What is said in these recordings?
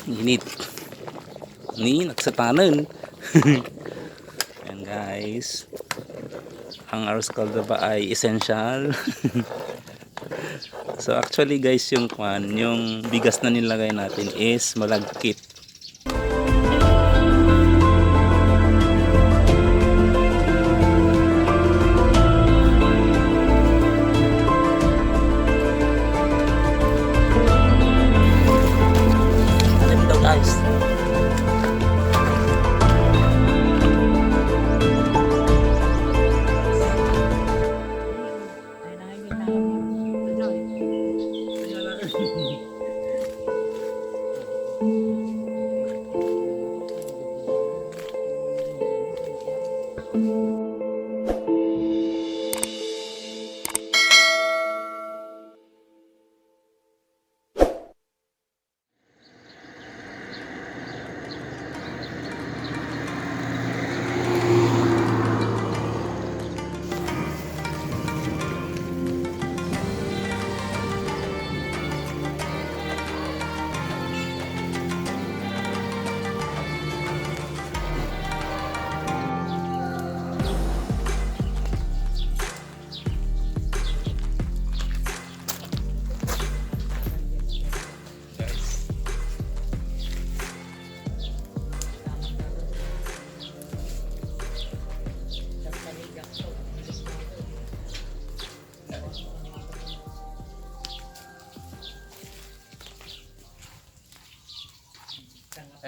Init ni nagsatanan. Ayan guys, ang arroz caldo ba ay essential. So actually guys, yung bigas na nilagay natin is malagkit. Ito guys,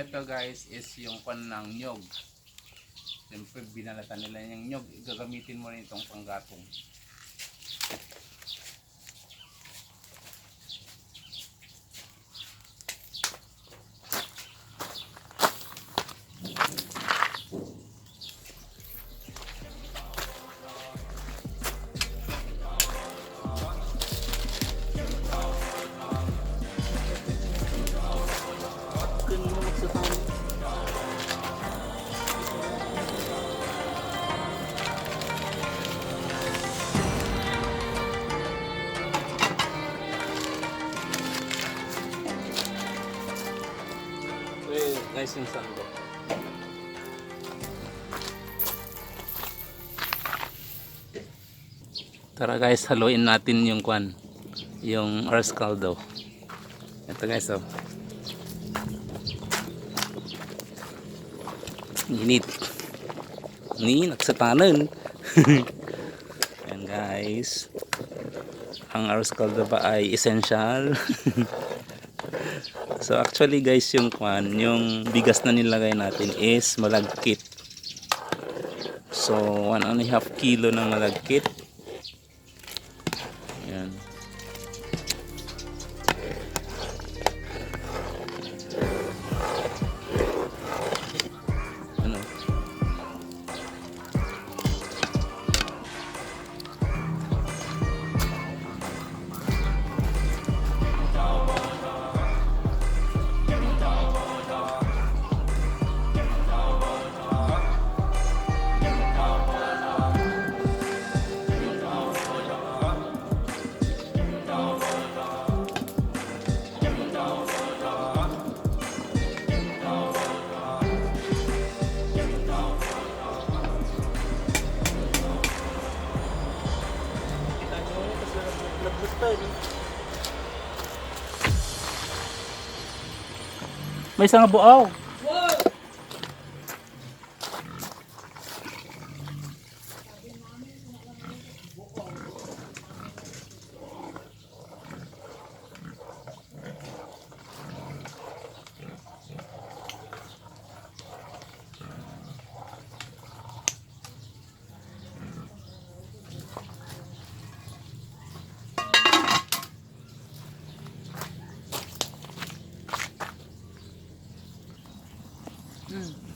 ito guys is yung pan ng nyog. Siyempre binalatan nila yung nyog, gagamitin mo rin itong panggatong. Guys, yung sando. Tara guys, haluin natin yung kwan, yung arroz caldo. Ito guys, oh. Init ni nagsatanan. Ayan guys, ang arroz caldo ba ay essential. So actually guys, yung bigas na nilagay natin is malagkit. So 1.5 kilo ng malagkit. Ayan. Ano? May isang buaw.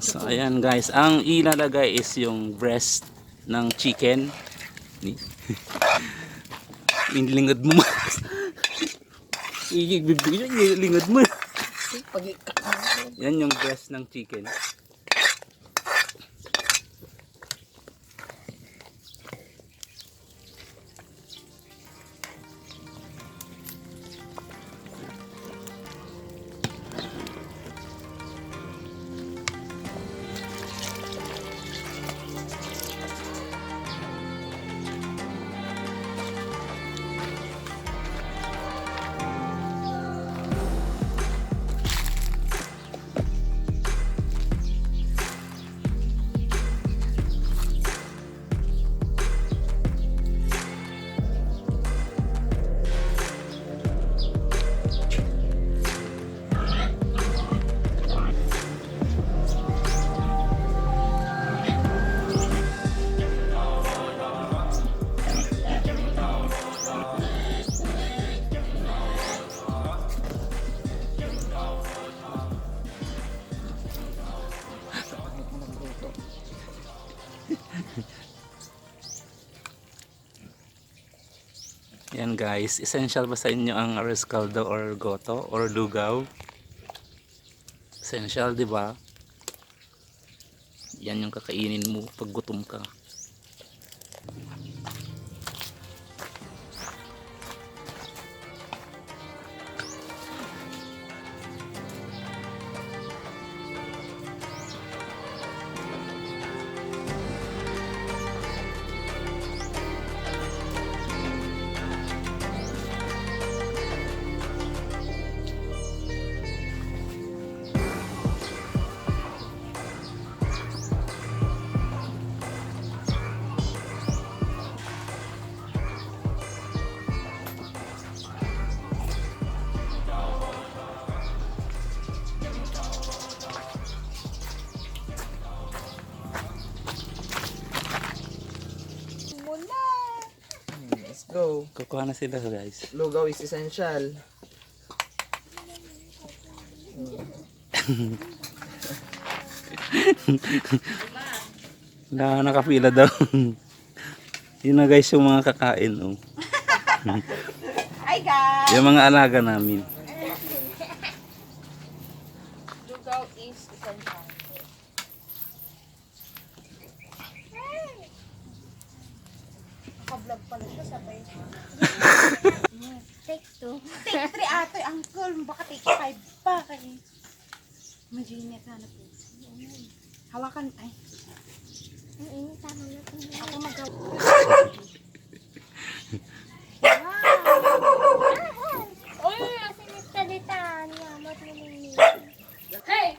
So ayan guys, ang ilalagay is yung breast ng chicken. Inilingad mo. Ilingad mo. Yan yung breast ng chicken. guys, essential ba sa inyo ang arroz caldo or goto or lugaw? Essential, di ba? Yan yung kakainin mo pag gutom ka. Let's go. Kukuha na sila guys. Lugaw is essential. Nakapila daw. Yun na guys yung mga kakain. Oh. Hi guys! Yung mga alaga namin. Lugaw is essential. Naka-vlog pala siya sabay. Take 2. Take 3 atoy, uncle. Baka take 5 pa kay. Maginit na po. Hawakan, ay. Ang init, tama na ito. Ako magawa. Uy, asin ito dito. Niyamot mo nini. Hey!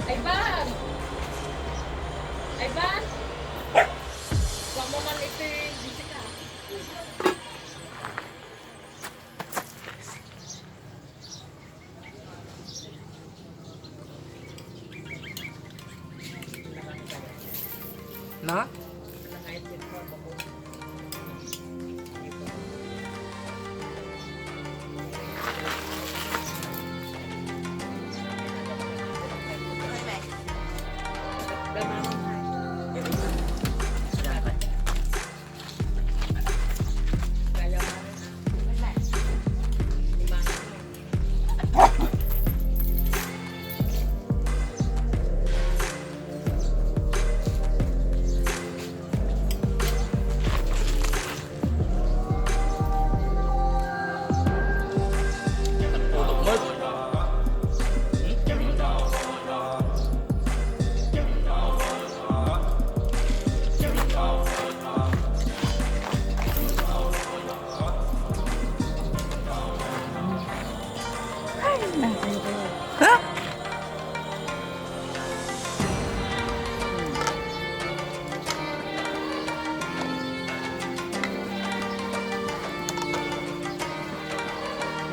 Ay, Ban! Ay, Ban! Huwag mo man ito yung busy ka. Na?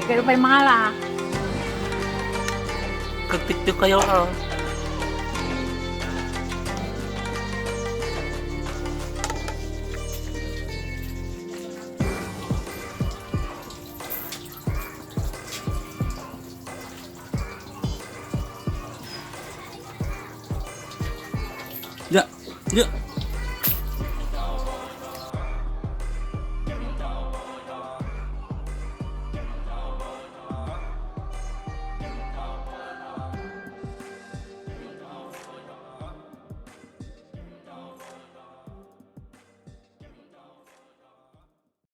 Pero pa yung mga la. Kagtiktik kayo ah. Ya, ya.